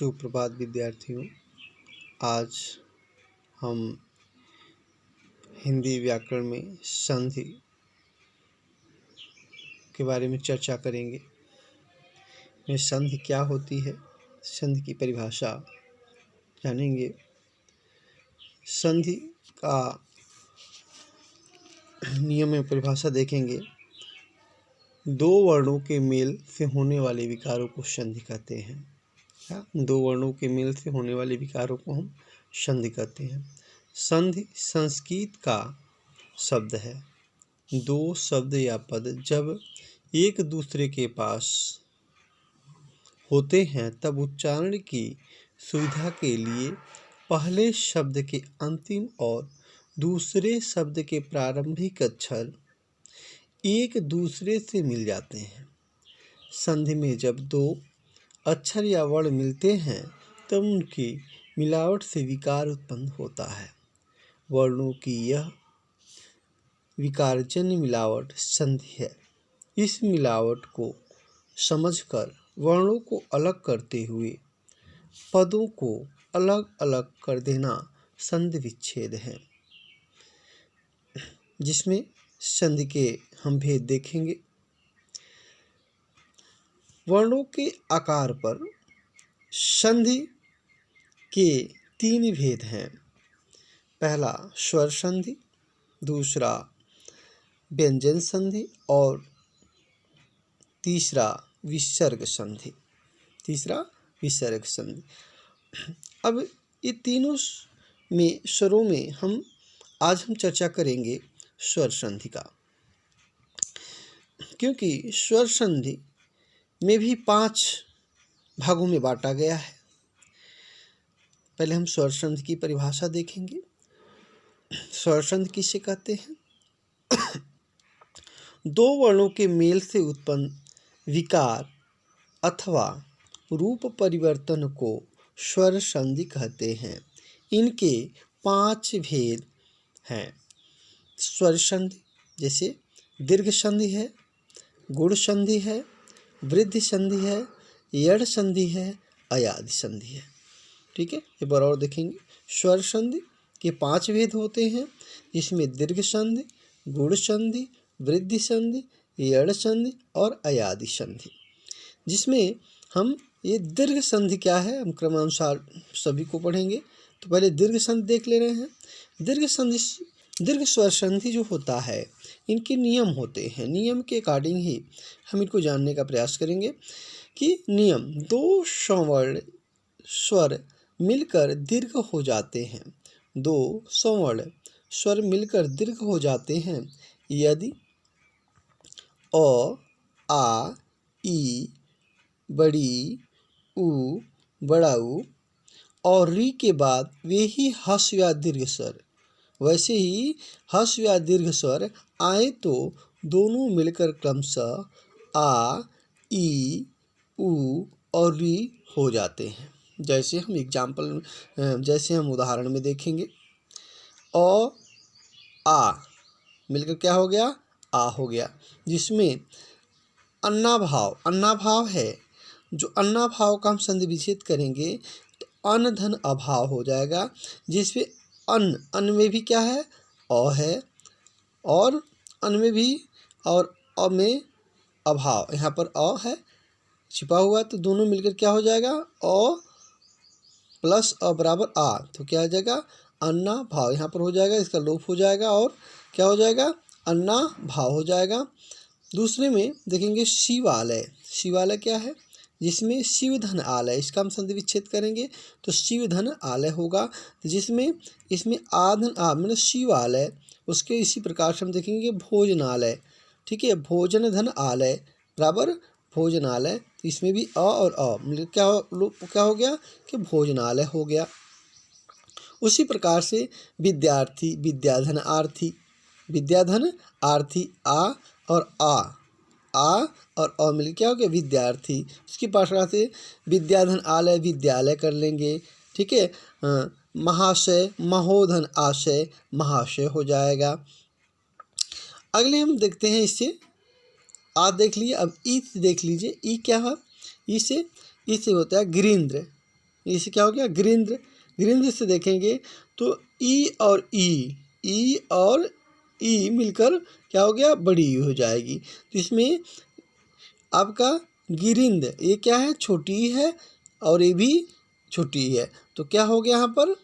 सुप्रभात विद्यार्थियों। आज हम हिंदी व्याकरण में संधि के बारे में चर्चा करेंगे। में संधि क्या होती है, संधि की परिभाषा जानेंगे। संधि का नियम में परिभाषा देखेंगे। दो वर्णों के मेल से होने वाले विकारों को संधि कहते हैं। दो वर्णों के मेल से होने वाले विकारों को हम संधि कहते हैं। संधि संस्कृत का शब्द है। दो शब्द या पद जब एक दूसरे के पास होते हैं तब उच्चारण की सुविधा के लिए पहले शब्द के अंतिम और दूसरे शब्द के प्रारंभिक अक्षर एक दूसरे से मिल जाते हैं। संधि में जब दो अक्षर या वर्ण मिलते हैं तब उनकी मिलावट से विकार उत्पन्न होता है। वर्णों की यह विकारजन्य मिलावट संधि है। इस मिलावट को समझकर वर्णों को अलग करते हुए पदों को अलग अलग कर देना संधि विच्छेद है, जिसमें संधि के हम भेद देखेंगे। वर्णों के आकार पर संधि के तीन भेद हैं। पहला स्वर संधि, दूसरा व्यंजन संधि और तीसरा विसर्ग संधि। अब ये तीनों में स्वरों में आज हम चर्चा करेंगे स्वर संधि का, क्योंकि स्वर संधि में भी 5 भागों में बांटा गया है। पहले हम स्वर संधि की परिभाषा देखेंगे। स्वर संधि किसे कहते हैं? दो वर्णों के मेल से उत्पन्न विकार अथवा रूप परिवर्तन को स्वर संधि कहते हैं। इनके 5 भेद हैं। स्वर संधि जैसे दीर्घ संधि है, गुण संधि है, वृद्धि संधि है, यड़ संधि है, अयादि संधि है। ठीक है, ये बार और देखेंगे। स्वर संधि के 5 भेद होते हैं, जिसमें दीर्घ संधि, गुण संधि, वृद्धि संधि, यड़ संधि और अयादि संधि। जिसमें हम ये दीर्घ संधि क्या है हम क्रमानुसार सभी को पढ़ेंगे। तो पहले दीर्घ संधि देख ले रहे हैं। दीर्घ स्वर संधि जो होता है, इनके नियम होते हैं। नियम के अकॉर्डिंग ही हम इनको जानने का प्रयास करेंगे कि नियम दो सवर्ण स्वर मिलकर दीर्घ हो जाते हैं। दो सवर्ण स्वर मिलकर दीर्घ हो जाते हैं यदि अ, आ, ई, बड़ी उ, बड़ा उ और री के बाद वे ही ह्रस्व या दीर्घ स्वर, वैसे ही ह्रस्व या दीर्घ स्वर आए तो दोनों मिलकर क्रमशः आ, ई, उ और री हो जाते हैं। जैसे हम उदाहरण में देखेंगे। अ, आ मिलकर क्या हो गया? आ हो गया। जिसमें अन्नाभाव है। जो अन्नाभाव का हम संधि विच्छेद करेंगे तो अन धन अभाव हो जाएगा। जिसमें अन्न में भी क्या है? अ है, और अन्न में भी और अ में अभाव, यहाँ पर अ है छिपा हुआ, तो दोनों मिलकर क्या हो जाएगा? अ प्लस अ बराबर आ, तो क्या हो जाएगा? अन्ना भाव यहाँ पर हो जाएगा, इसका लोप हो जाएगा और क्या हो जाएगा? अन्ना भाव हो जाएगा। दूसरे में देखेंगे शिवालय। शिवालय क्या है? जिसमें शिव धन आलय, इसका हम संधि विच्छेद करेंगे तो शिव धन आलय होगा। जिसमें इसमें आधन आ मतलब शिवालय, उसके इसी प्रकार से हम देखेंगे भोजनालय। ठीक है, भोजन धन आलय बराबर भोजनालय, तो इसमें भी अ और अ मतलब क्या हो गया कि भोजनालय हो गया। उसी प्रकार से विद्यार्थी, विद्याधन आर्थी, विद्याधन आर्थी आ और अ मिल क्या हो गया? विद्यार्थी। उसकी पाठशाला से विद्याधन आलय विद्यालय कर लेंगे। ठीक है, महाशय, महोधन आशय, महाशय हो जाएगा। अगले हम देखते हैं इससे आ देख लिए। अब ई देख लीजिए। ई क्या है? ई से होता है गिरीन्द्र। इसे क्या हो गया गिरिंद्र। गिरिंद्र से देखेंगे तो ई और ई मिलकर क्या हो गया बड़ी ई हो जाएगी। तो इसमें आपका गिरिंद ये क्या है छोटी है और ये भी छोटी है, तो क्या हो गया यहाँ पर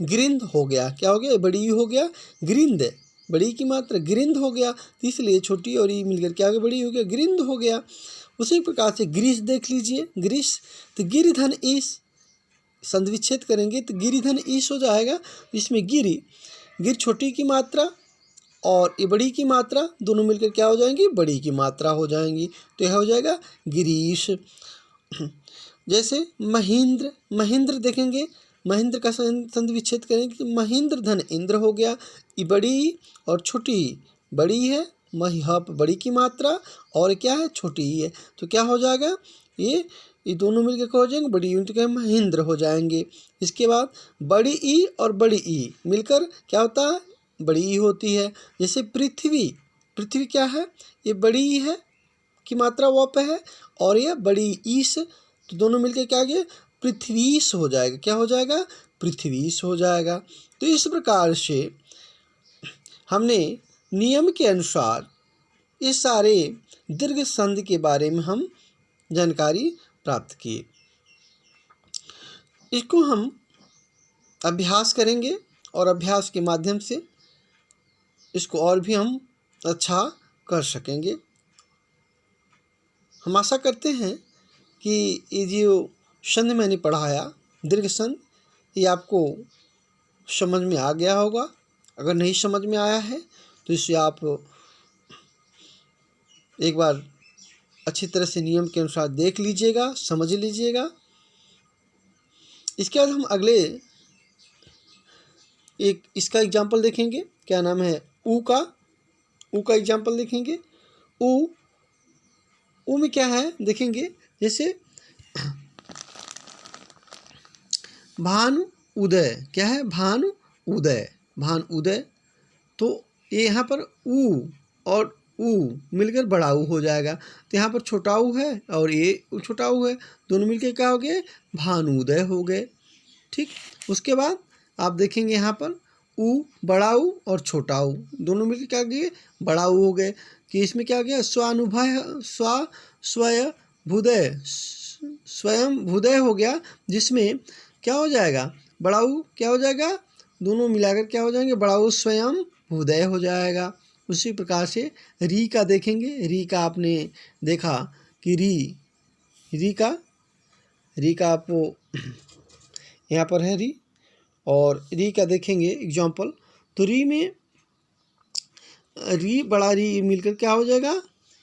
गिरिंद हो गया। क्या हो गया बड़ी ई हो गया गिरिंद, बड़ी की मात्रा गिरिंद हो गया, तो इसलिए छोटी और ई मिलकर क्या हो गया बड़ी हो गया गिरिंद हो गया। उसी प्रकार से ग्रीस देख लीजिए, ग्रीस तो गिर धन ईस, संधि विच्छेद करेंगे तो गिर धन ईस हो जाएगा। इसमें गिर छोटी की मात्रा और ये बड़ी की मात्रा दोनों मिलकर क्या हो जाएंगी बड़ी की मात्रा हो जाएंगी, तो यह हो जाएगा गिरीश। जैसे महेंद्र, महेंद्र देखेंगे, महेंद्र का संधि विच्छेद करेंगे तो महेंद्र धन इंद्र हो गया। ये बड़ी और छोटी, बड़ी है यहाँ पर बड़ी की मात्रा और क्या है छोटी ही है, तो क्या हो जाएगा ये दोनों मिलकर क्या हो जाएंगे बड़ी यूनिट क्या महेंद्र हो जाएंगे। इसके बाद बड़ी ई और बड़ी ई मिलकर क्या होता है बड़ी ई होती है। जैसे पृथ्वी, पृथ्वी क्या है ये बड़ी ई है की मात्रा वहाँ पे है और यह बड़ी ईस, तो दोनों मिलकर क्या गया पृथ्वीश हो जाएगा। क्या हो जाएगा पृथ्वीश हो जाएगा। तो इस प्रकार से हमने नियम के अनुसार ये सारे दीर्घ संधि के बारे में हम जानकारी प्राप्त किए। इसको हम अभ्यास करेंगे और अभ्यास के माध्यम से इसको और भी हम अच्छा कर सकेंगे। हम आशा करते हैं कि ये जो संधि मैंने पढ़ाया दीर्घ संधि ये आपको समझ में आ गया होगा। अगर नहीं समझ में आया है तो इसे आप एक बार अच्छी तरह से नियम के अनुसार देख लीजिएगा, समझ लीजिएगा। इसके बाद हम अगले एक इसका एग्जाम्पल देखेंगे, क्या नाम है ऊ का एग्जाम्पल देखेंगे। ऊ में क्या है देखेंगे, जैसे भानु उदय, क्या है भानु उदय, तो ये यहाँ पर ऊ और ऊ मिलकर बड़ा ऊ हो जाएगा। तो यहाँ पर छोटा ऊ है और ये छोटा ऊ है, दोनों मिलकर क्या हो गए भानुदय हो गए। ठीक, उसके बाद आप देखेंगे यहाँ पर ऊ बड़ा ऊ और छोटा ऊ दोनों मिलकर क्या गए बड़ा ऊ हो गए। कि इसमें क्या गया स्वानुभय स्वयं भूदय हो गया, जिसमें क्या हो जाएगा बड़ा ऊ क्या हो जाएगा दोनों मिलाकर क्या हो जाएंगे बड़ा ऊ स्वयं भूदय हो जाएगा। उसी प्रकार से री का देखेंगे, री का आपने देखा कि री का आपको यहाँ पर है री, और री का देखेंगे एग्जाम्पल तो री में री बड़ा री मिलकर क्या हो जाएगा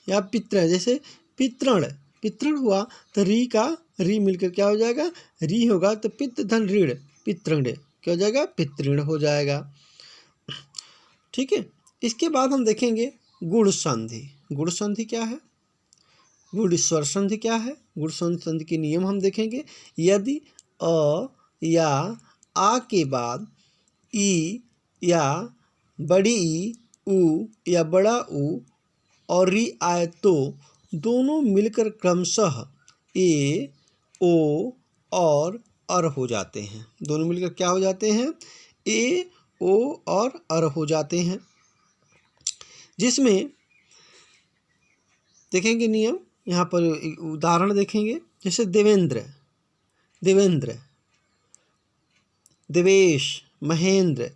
या पितृ, जैसे पितृण हुआ तो री का री मिलकर क्या हो जाएगा री होगा, तो पित्त धन ऋण पितृण क्या हो जाएगा पितृण हो जाएगा। ठीक है, इसके बाद हम देखेंगे गुण संधि क्या है, गुण स्वर संधि क्या है। गुण संधि के नियम हम देखेंगे। यदि अ या आ के बाद ई या बड़ी ई ऊ या बड़ा ऊ और री आए तो दोनों मिलकर क्रमशः ए ओ और अर हो जाते हैं। दोनों मिलकर क्या हो जाते हैं ए ओ और अर हो जाते हैं। जिसमें देखेंगे नियम, यहाँ पर उदाहरण देखेंगे, जैसे देवेंद्र देवेश महेंद्र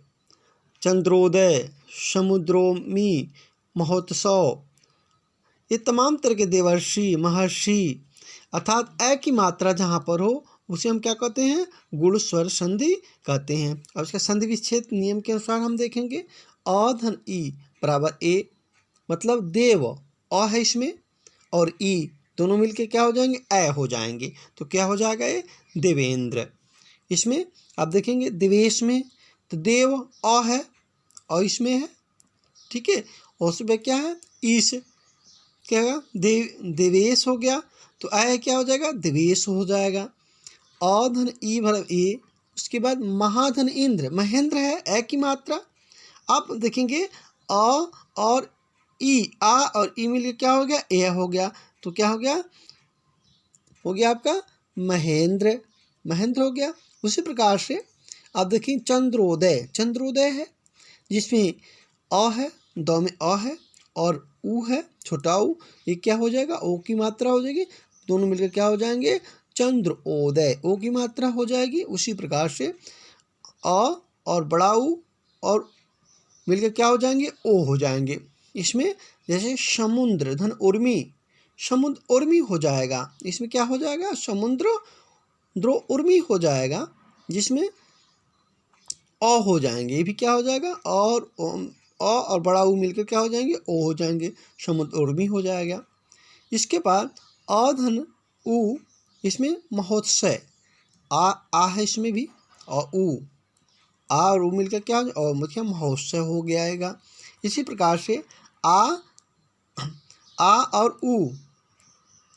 चंद्रोदय समुद्रोमी महोत्सव, ये तमाम तरह के देवर्षि महर्षि अर्थात ए की मात्रा जहाँ पर हो उसे हम क्या कहते हैं गुण स्वर संधि कहते हैं। अब इसका संधि विच्छेद नियम के अनुसार हम देखेंगे। अ धन ई बराबर ए, मतलब देव अ है इसमें और ई दोनों मिलके क्या हो जाएंगे ए हो जाएंगे, तो क्या हो जाएगा ये देवेंद्र। इसमें आप देखेंगे देवेश में तो देव अ है और इसमें है, ठीक है, और उसमें क्या है ईश क्या होगा देवेश हो गया, तो आय क्या हो जाएगा देवेश हो जाएगा। अधन ई भर ए, उसके बाद महाधन इंद्र महेंद्र है ए की मात्रा। आप देखेंगे अ और ई आ और ई मिलकर क्या हो गया ए हो गया, तो क्या हो गया आपका महेंद्र महेंद्र हो गया। उसी प्रकार से आप देखिए चंद्रोदय, चंद्रोदय है जिसमें अ है, द में अ है और ऊ है, छोटा ऊ, ये क्या हो जाएगा, ओ की मात्रा हो जाएगी, दोनों मिलकर क्या हो जाएंगे, चंद्रोदय, ओ की मात्रा हो जाएगी। उसी प्रकार से अ और बड़ा ऊ और मिलकर क्या हो जाएंगे, ओ हो जाएंगे। इसमें जैसे समुद्र, धन उर्मी, समुद्र उर्मी हो जाएगा, इसमें क्या हो जाएगा, समुद्र द्रो उर्मी हो जाएगा, जिसमें अ हो जाएंगे, ये भी क्या हो जाएगा, और बड़ा ऊ मिलकर क्या हो जाएंगे, ओ हो जाएंगे, समुद्र उर्मी हो जाएगा। इसके बाद अधन ऊ, इसमें महोत्सव, आ है इसमें भी, और ऊ, आ और ऊ मिलकर क्या हो जाए, और मतलब महोत्सव हो गया। इसी प्रकार से आ और ऊ,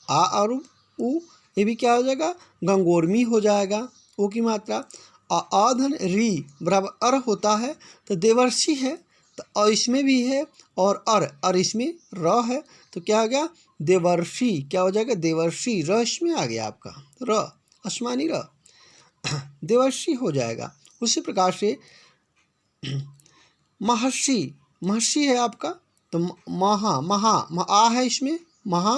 आ और ऊ, ये भी क्या हो जाएगा, गंगोर्मी हो जाएगा, ओ की मात्रा। अधन री बराबर अर होता है तो देवर्षि है, तो अ इसमें भी है और अर इसमें र है, तो क्या हो गया, देवर्षि, क्या हो जाएगा, देवर्षि, र इसमें आ गया आपका, र आसमानी र, देवर्षि हो जाएगा। उसी प्रकार से महर्षि, महर्षि है आपका, तो महा आ है इसमें, महा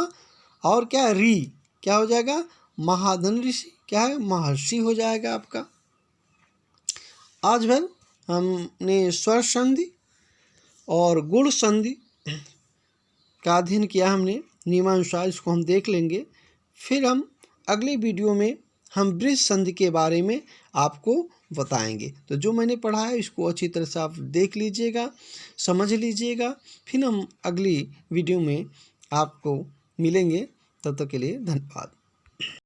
और क्या री, क्या हो जाएगा, महाधन ऋषि, क्या है, महर्षि हो जाएगा आपका। आज भर हमने स्वर संधि और गुण संधि का अध्ययन किया हमने, नियमानुसार इसको हम देख लेंगे। फिर हम अगले वीडियो में हम ब्रिज संधि के बारे में आपको बताएंगे। तो जो मैंने पढ़ा है इसको अच्छी तरह से आप देख लीजिएगा, समझ लीजिएगा। फिर हम अगली वीडियो में आपको मिलेंगे, तब तक के लिए धन्यवाद।